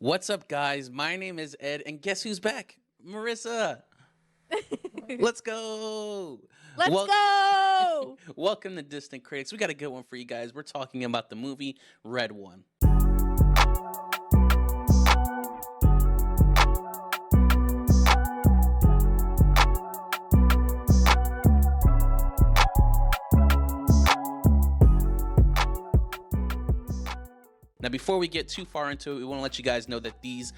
What's up, guys? My name is Ed, and guess who's back? Marissa. Let's go. Let's Well, go. welcome to Distant Critics. We got a good one for you guys. We're talking about the movie Red One. Now, before we get too far into it, we want to let you guys know that these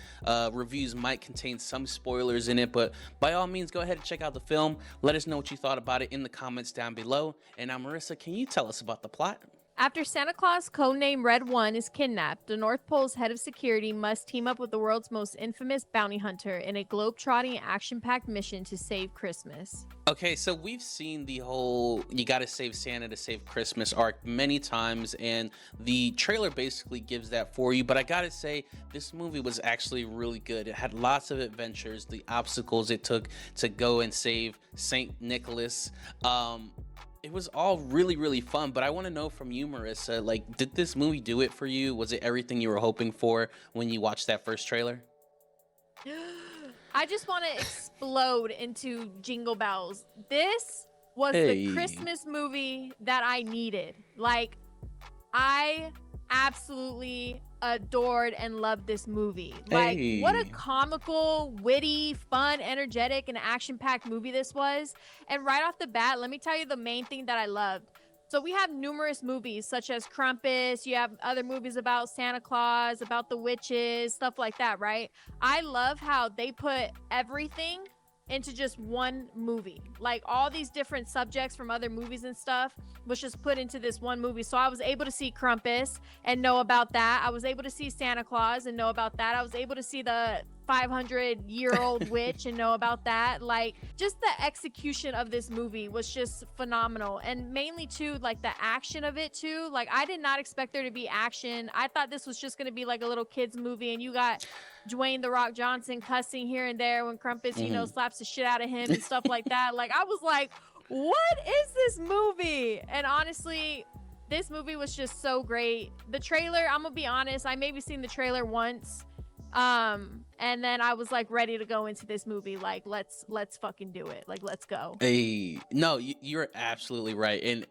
reviews might contain some spoilers in it, but by all means, go ahead and check out the film. Let us know what you thought about it in the comments down below. And now, Marissa, can you tell us about the plot? After Santa Claus, codenamed Red One, is kidnapped, the North Pole's head of security must team up with the world's most infamous bounty hunter in a globe-trotting, action-packed mission to save Christmas. Okay, so we've seen the whole you gotta save Santa to save Christmas arc many times, and the trailer basically gives that for you. But I gotta say, this movie was actually really good. It had lots of adventures, the obstacles it took to go and save Saint Nicholas. It was all really, really fun. But I want to know from you, Marissa, like, did this movie do it for you? Was it everything you were hoping for when you watched that first trailer? I just want to explode into Jingle Bells. This was Hey, the Christmas movie that I needed. Like, I absolutely adored and loved this movie. Like, what a hey. comical, witty, fun, energetic, and action-packed movie this was. And right off the bat, let me tell you the main thing that I loved. So we have numerous movies such as Krampus, you have other movies about Santa Claus, about the witches, stuff like that, right? I love how they put everything into just one movie. Like all these different subjects from other movies and stuff was just put into this one movie. So I was able to see Krampus and know about that. I was able to see Santa Claus and know about that. I was able to see the 500-year-old witch and know about that. Like, just the execution of this movie was just phenomenal, and mainly too, like, the action of it too. Like, I did not expect there to be action. I thought this was just going to be like a little kids movie, and you got Dwayne the Rock Johnson cussing here and there when Krampus, Hmm. slaps the shit out of him and stuff like that. Like, I was like, what is this movie? And honestly, this movie was just so great. The trailer, I'm gonna be honest, I maybe seen the trailer once, and then I was like ready to go into this movie. Like, let's fucking do it. Like, let's go. Hey, no, you're absolutely right. And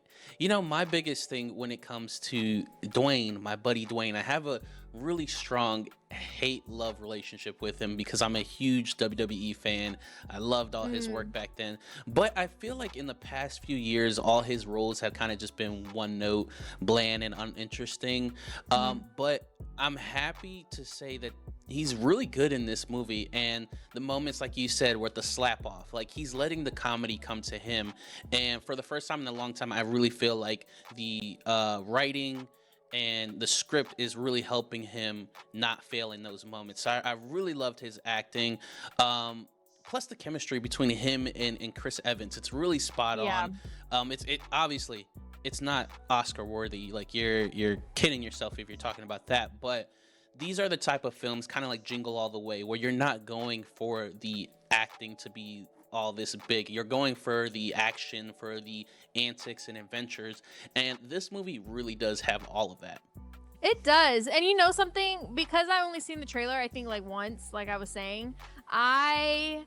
my biggest thing when it comes to Dwayne, my buddy Dwayne, I have a really strong hate-love relationship with him because I'm a huge WWE fan. I loved all his work Mm, back then. But I feel like in the past few years, all his roles have kind of just been one note, bland and uninteresting. mhm. But I'm happy to say that he's really good in this movie, and the moments like you said where the slap off, like he's letting the comedy come to him. And for the first time in a long time, I really feel like the writing and the script is really helping him not fail in those moments. So I really loved his acting. Plus the chemistry between him and Chris Evans, it's really spot Yeah. on. It obviously it's not Oscar worthy. Like you're kidding yourself if you're talking about that. But these are the type of films, kind of like Jingle All the Way, where you're not going for the acting to be all this big. You're going for the action, for the antics and adventures, and this movie really does have all of that. It does. And you know something? Because I only seen the trailer, I think like once, like I was saying, I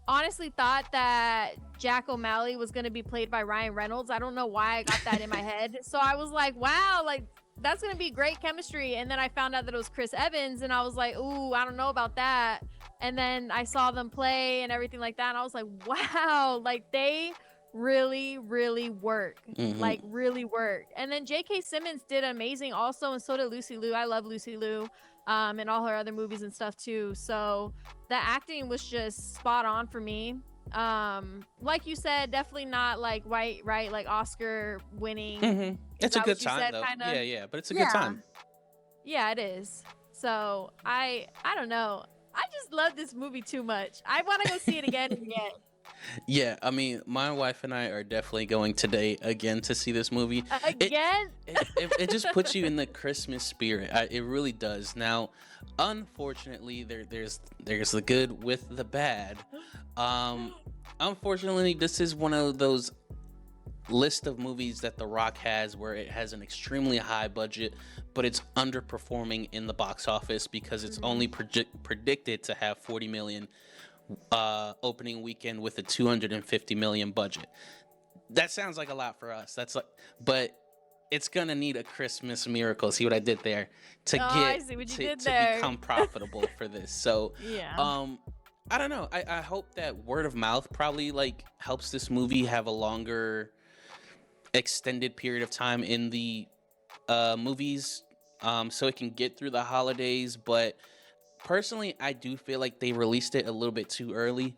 honestly thought that Jack O'Malley was going to be played by Ryan Reynolds. I don't know why I got that in my head. So I was like, wow, like that's going to be great chemistry. And then I found out that it was Chris Evans, and I was like, ooh, I don't know about that. And then I saw them play and everything like that. And I was like, wow, like they really, really work. Hmm. Like, really work. And then J.K. Simmons did amazing also, and so did Lucy Liu. I love Lucy Liu, and all her other movies and stuff too. So the acting was just spot on for me. Like you said, definitely not like right, like Oscar winning. Hmm. Is It's a that good what you time said, though. kind of? Yeah, yeah, but it's a good Yeah. time. Yeah, it is. So I don't know. I just love this movie too much. I want to go see it again and again. Yeah, I mean, my wife and I are definitely going today again to see this movie. It Again? it just puts you in the Christmas spirit. It really does. Now, unfortunately, there's the good with the bad. Um, Unfortunately, this is one of those list of movies that The Rock has where it has an extremely high budget, but it's underperforming in the box office because it's only predicted to have 40 million opening weekend with a 250 million budget. That sounds like a lot for us. That's like, but it's gonna need a Christmas miracle. See what I did there to I get see what you did to there. become profitable for this. So, Yeah. I don't know. I hope that word of mouth probably like helps this movie have a longer extended period of time in the movies, so it can get through the holidays. But personally, I do feel like they released it a little bit too early.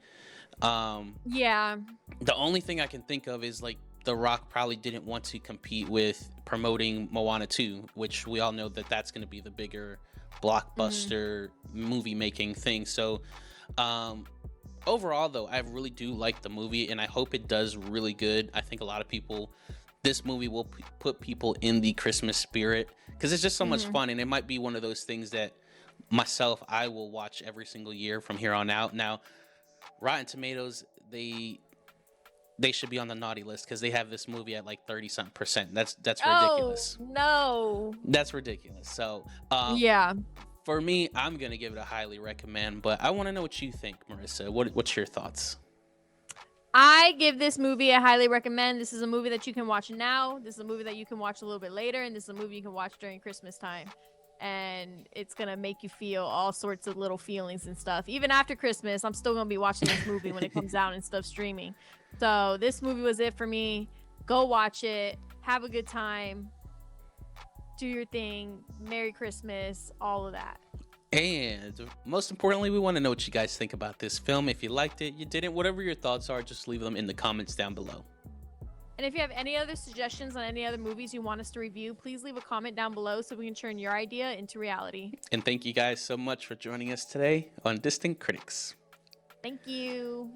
Yeah. The only thing I can think of is like The Rock probably didn't want to compete with promoting Moana 2, which we all know that that's going to be the bigger blockbuster movie making thing. So, overall, though, I really do like the movie, and I hope it does really good. I think a lot of people, this movie will put people in the Christmas spirit because it's just so much fun, and it might be one of those things that myself, I will watch every single year from here on out. Now, Rotten Tomatoes, they should be on the naughty list because they have this movie at like 30-something%. That's ridiculous. Oh, no. That's ridiculous. So, Yeah. for me, I'm gonna give it a highly recommend. But I want to know what you think, Marissa. What's your thoughts? I give this movie a highly recommend. This is a movie that you can watch now. This is a movie that you can watch a little bit later, and this is a movie you can watch during Christmas time. And it's gonna make you feel all sorts of little feelings and stuff. Even after Christmas, I'm still gonna be watching this movie when it comes out and stuff streaming. So this movie was it for me. Go watch it. Have a good time. Do your thing. Merry Christmas. All of that. And most importantly, we want to know what you guys think about this film. If you liked it, you didn't, whatever your thoughts are, just leave them in the comments down below. And if you have any other suggestions on any other movies you want us to review, please leave a comment down below so we can turn your idea into reality. And thank you guys so much for joining us today on Distant Critics. Thank you.